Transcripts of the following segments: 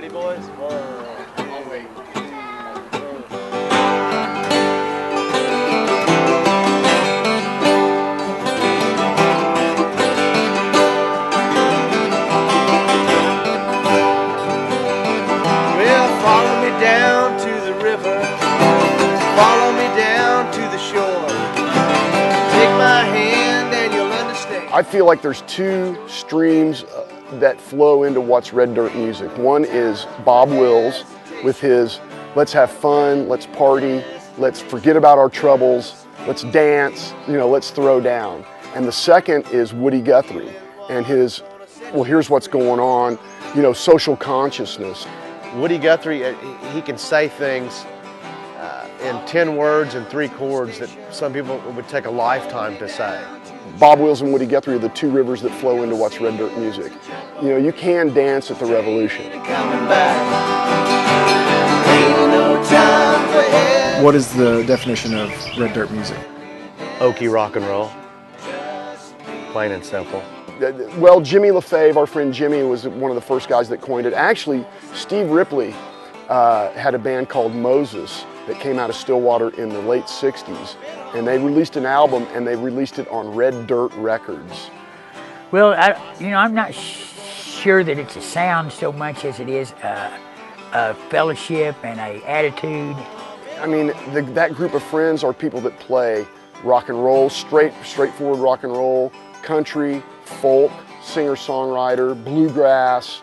Ready, boys? I'll wait. Well, follow me down to the river, follow me down to the shore. Take my hand and you'll understand. I feel like there's two streams that flow into what's Red Dirt music. One is Bob Wills with his let's have fun, let's party, let's forget about our troubles, let's dance, let's throw down. And the second is Woody Guthrie and his, well, here's what's going on, social consciousness. Woody Guthrie, he can say things in 10 words and 3 chords that some people would take a lifetime to say. Bob Wills and Woody Guthrie are the two rivers that flow into what's Red Dirt music. You can dance at the Revolution. What is the definition of Red Dirt music? Okie rock and roll, plain and simple. Well, Jimmy LaFave, our friend Jimmy, was one of the first guys that coined it. Actually, Steve Ripley had a band called Moses that came out of Stillwater in the late 60s. And they released an album, and they released it on Red Dirt Records. Well, I'm not sure that it's a sound so much as it is a fellowship and a attitude. I mean, that group of friends are people that play rock and roll, straightforward rock and roll, country, folk, singer-songwriter, bluegrass.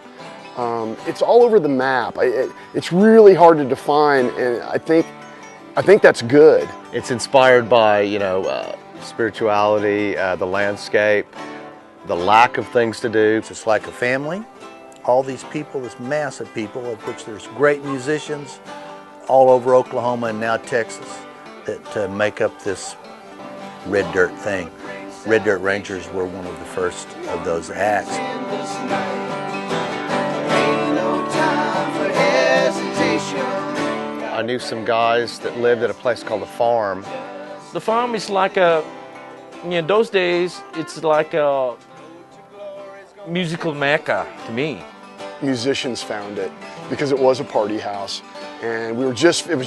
It's all over the map. It's really hard to define, and I think that's good. It's inspired by, spirituality, the landscape, the lack of things to do. It's like a family. All these people, this mass of people, of which there's great musicians all over Oklahoma and now Texas, that make up this Red Dirt thing. Red Dirt Rangers were one of the first of those acts. I knew some guys that lived at a place called the Farm. The Farm is like those days, it's like a musical mecca to me. Musicians found it because it was a party house, and it was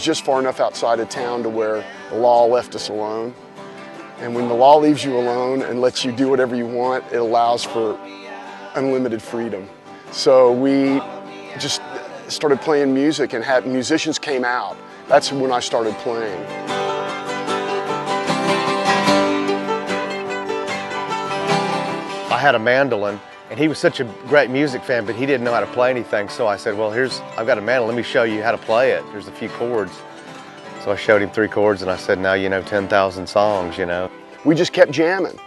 just far enough outside of town to where the law left us alone. And when the law leaves you alone and lets you do whatever you want, it allows for unlimited freedom. So we just started playing music, and musicians came out. That's when I started playing. I had a mandolin, and he was such a great music fan, but he didn't know how to play anything. So I said, well, I've got a mandolin, let me show you how to play it. Here's a few chords. So I showed him 3 chords, and I said, now you know 10,000 songs, We just kept jamming.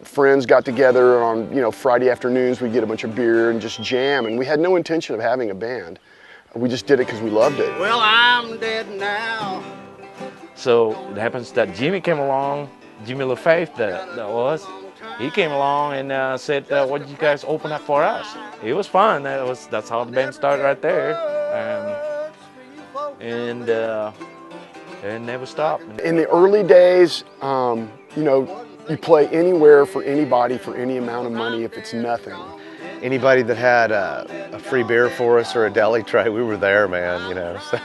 Friends got together on Friday afternoons. We'd get a bunch of beer and just jam, and we had no intention of having a band. We just did it because we loved it. Well, I'm dead now. So it happens that Jimmy came along, Jimmy LaFave that was. He came along and said, "Why don't you guys open up for us?" It was fun. That's how the band started right there, and never stopped. In the early days, you play anywhere for anybody for any amount of money if it's nothing. Anybody that had a free beer for us or a deli tray, we were there, man, so.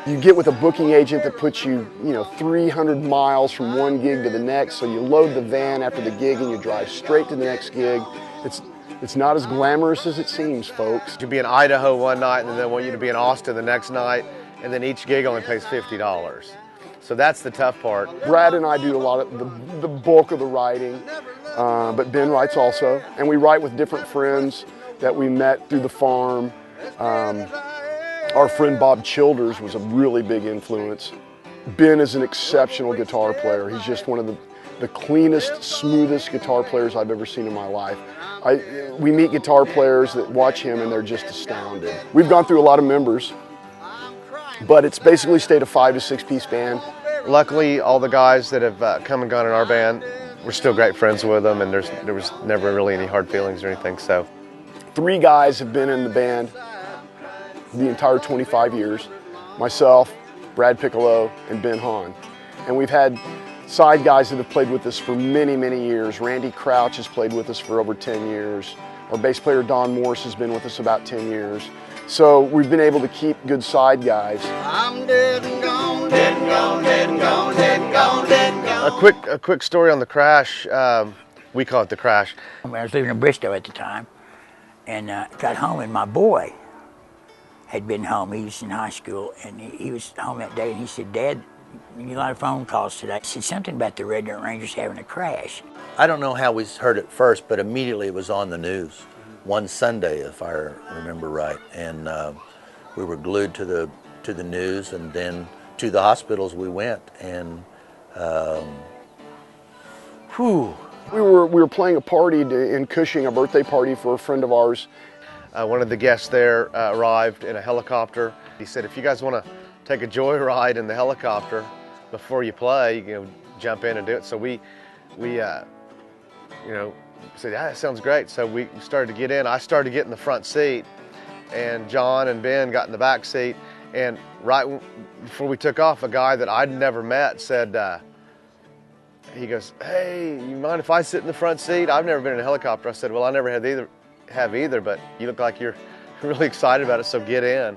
You get with a booking agent that puts you, 300 miles from one gig to the next, so you load the van after the gig and you drive straight to the next gig. It's not as glamorous as it seems, folks. To be in Idaho one night and then they want you to be in Austin the next night, and then each gig only pays $50. So that's the tough part. Brad and I do a lot of the bulk of the writing, but Ben writes also, and we write with different friends that we met through the Farm. Our friend Bob Childers was a really big influence. Ben is an exceptional guitar player. He's just one of the cleanest, smoothest guitar players I've ever seen in my life. We meet guitar players that watch him and they're just astounded. We've gone through a lot of members, but it's basically stayed a 5 to 6 piece band. Luckily, all the guys that have come and gone in our band, we're still great friends with them, and there was never really any hard feelings or anything, so. 3 guys have been in the band the entire 25 years. Myself, Brad Piccolo, and Ben Hahn. And we've had side guys that have played with us for many, many years. Randy Crouch has played with us for over 10 years. Our bass player Don Morris has been with us about 10 years. So we've been able to keep good side guys. I'm dead and gone, dead and gone, dead and gone, dead and gone, dead and gone. A quick story on the crash. We call it the crash. I was living in Bristol at the time, and got home, and my boy had been home. He was in high school, and he was home that day, and he said, "Dad, you get a lot of phone calls today." He said something about the Red Dirt Rangers having a crash. I don't know how we heard it first, but immediately it was on the news. One Sunday, if I remember right, and we were glued to the news, and then to the hospitals we went, and We were playing a party in Cushing, a birthday party for a friend of ours. One of the guests there arrived in a helicopter. He said, "If you guys want to take a joyride in the helicopter before you play, jump in and do it." So we said, "Yeah, that sounds great." So we started to get in. I started to get in the front seat, and John and Ben got in the back seat. And right before we took off, a guy that I'd never met said, he goes, "Hey, you mind if I sit in the front seat? I've never been in a helicopter." I said, "Well, I never have either, but you look like you're really excited about it, so get in."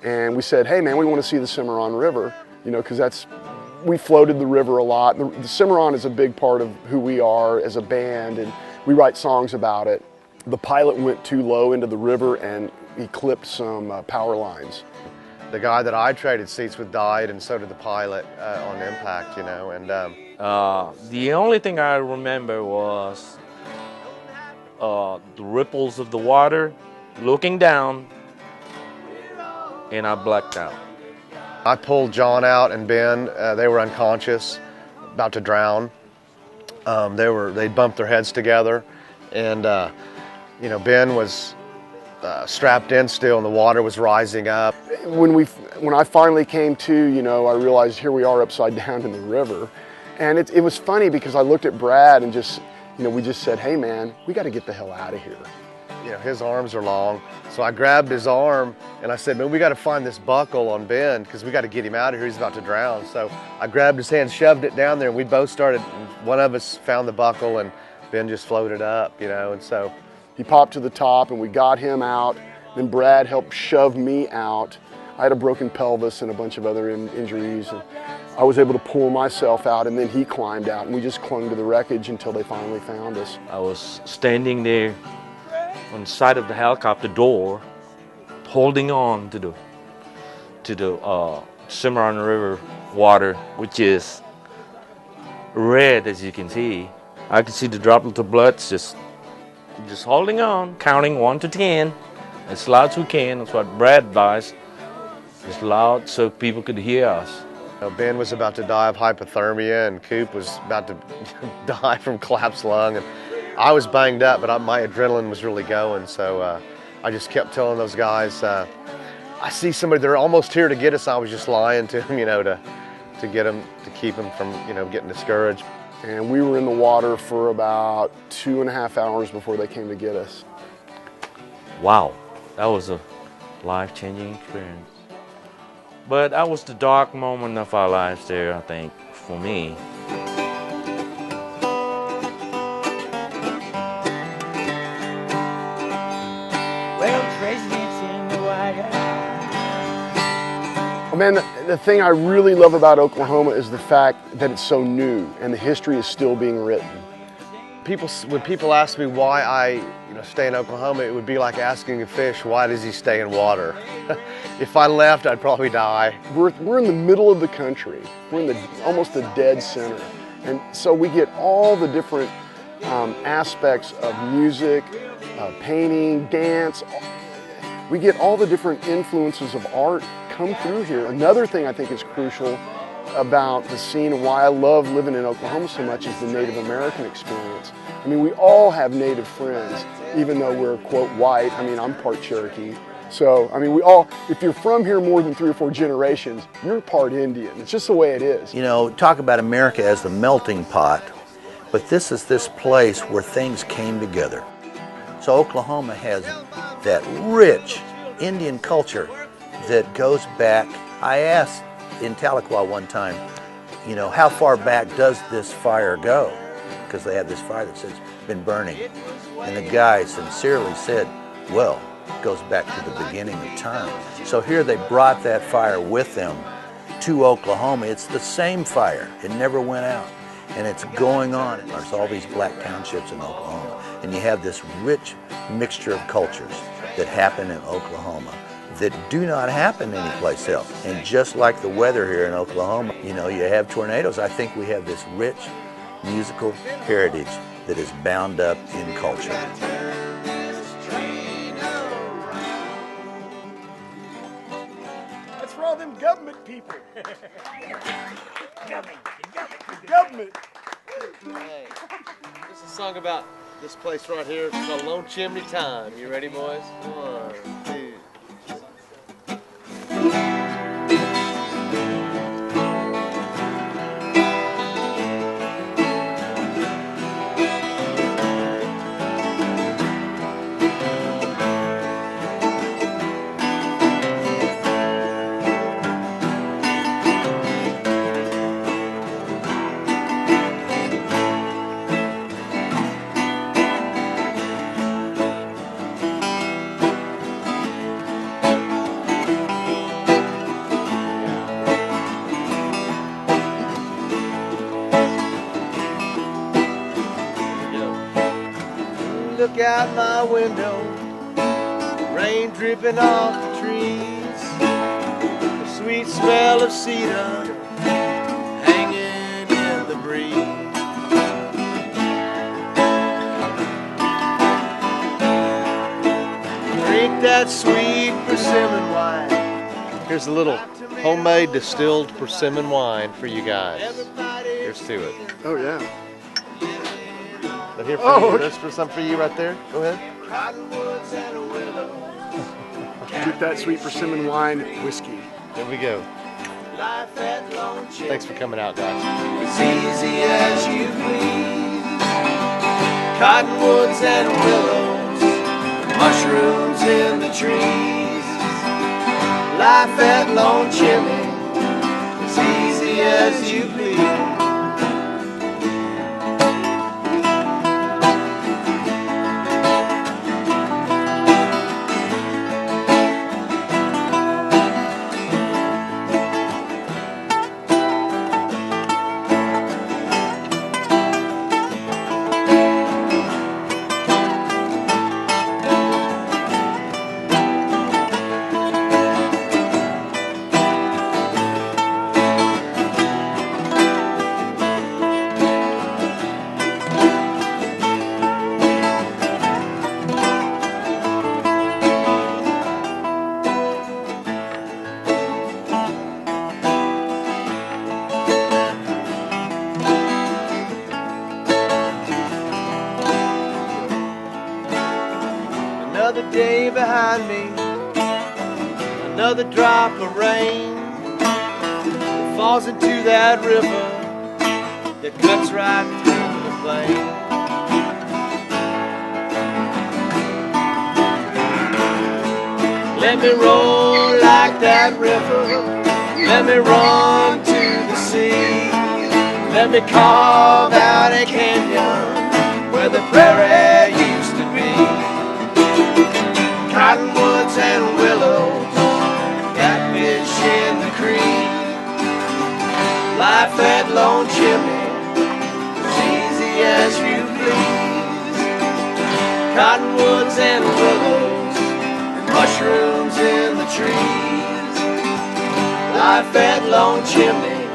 And we said, "Hey man, we want to see the Cimarron River, because we floated the river a lot. The Cimarron is a big part of who we are as a band, and we write songs about it. The pilot went too low into the river and he clipped some power lines. The guy that I traded seats with died, and so did the pilot on impact, and the only thing I remember was the ripples of the water, looking down, and I blacked out. I pulled John out and Ben. They were unconscious, about to drown. They bumped their heads together, and Ben was strapped in still, and the water was rising up. When I finally came to, I realized here we are upside down in the river. And it was funny because I looked at Brad and we just said, "Hey man, we got to get the hell out of here." His arms are long, so I grabbed his arm and I said, "Man, we got to find this buckle on Ben because we got to get him out of here. He's about to drown." So I grabbed his hand, shoved it down there, and we both started. One of us found the buckle, and Ben just floated up, and so he popped to the top, and we got him out. Then Brad helped shove me out. I had a broken pelvis and a bunch of other injuries, and I was able to pull myself out, and then he climbed out, and we just clung to the wreckage until they finally found us. I was standing there on the side of the helicopter door, holding on to the Cimarron River water, which is red, as you can see. I can see the droplet of blood, just holding on, counting 1 to 10, as loud as we can. That's what Brad advised, as loud so people could hear us. Ben was about to die of hypothermia, and Coop was about to die from collapsed lung. And I was banged up, but my adrenaline was really going. So I just kept telling those guys, "I see somebody. They're almost here to get us." I was just lying to them, to get them, to keep them from, getting discouraged. And we were in the water for about 2.5 hours before they came to get us. Wow, that was a life-changing experience. But that was the dark moment of our lives there, I think, for me. Well, presidents in the White House. Oh, man, the thing I really love about Oklahoma is the fact that it's so new and the history is still being written. When people ask me why I stay in Oklahoma, it would be like asking a fish, why does he stay in water? If I left, I'd probably die. We're in the middle of the country. We're in almost the dead center. And so we get all the different aspects of music, painting, dance. We get all the different influences of art come through here. Another thing I think is crucial about the scene and why I love living in Oklahoma so much is the Native American experience. I mean, we all have Native friends, even though we're, quote, white. I mean, I'm part Cherokee. So, I mean, if you're from here more than 3 or 4 generations, you're part Indian. It's just the way it is. Talk about America as the melting pot, but this is this place where things came together. So Oklahoma has that rich Indian culture that goes back. I asked in Tahlequah one time, how far back does this fire go? Because they have this fire that says been burning. And the guy sincerely said, well, it goes back to the beginning of time. So here they brought that fire with them to Oklahoma. It's the same fire. It never went out. And it's going on. There's all these black townships in Oklahoma. And you have this rich mixture of cultures that happen in Oklahoma that do not happen anyplace else. And just like the weather here in Oklahoma, you know, you have tornadoes. I think we have this rich musical heritage that is bound up in culture. That's for all them government people. Government. Hey, this is a song about this place right here. It's called Lone Chimney Time. You ready, boys? 1, 2. Look out my window, rain dripping off the trees, the sweet smell of cedar hanging in the breeze. Drink that sweet persimmon wine. Here's a little homemade distilled persimmon wine for you guys. Here's to it. Oh, yeah. But here for Oh, you. okay. There's for some for you right there. Go ahead. Drink that sweet persimmon wine whiskey. There we go. Thanks for coming out, guys. As easy as you please. Cottonwoods and willows, mushrooms in the trees. Life at Lone Chimney, as easy as you please. Another day behind me, another drop of rain that falls into that river that cuts right through the plain. Let me roll like that river, let me run to the sea, let me carve out a canyon where the prairie used to be. Cottonwoods and willows, catfish in the creek. Life at Lone Chimney, as easy as you please. Cottonwoods and willows, and mushrooms in the trees. Life at Lone Chimney,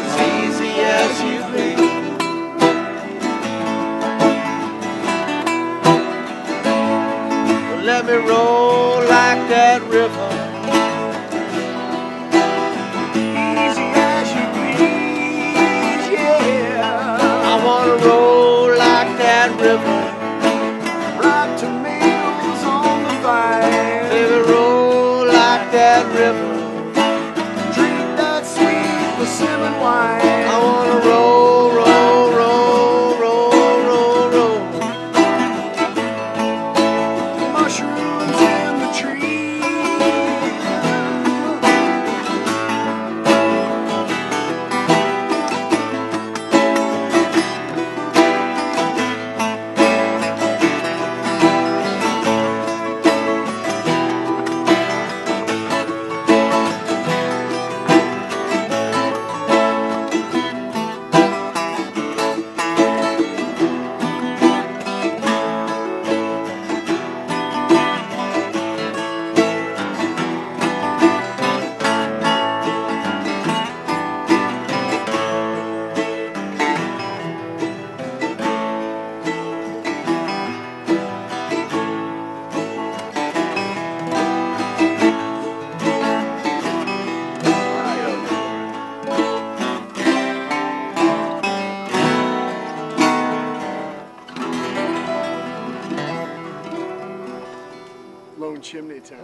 as easy as you please. Let me roll like that river, easy as you please, yeah. I wanna roll like that river, ripe tomatoes on the vine. Let me roll like that river, drink that sweet persimmon wine. I wanna roll, roll, roll, roll, roll, roll. Mushrooms in the trees. Chimney Time.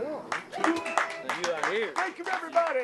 You are here. Thank you, everybody.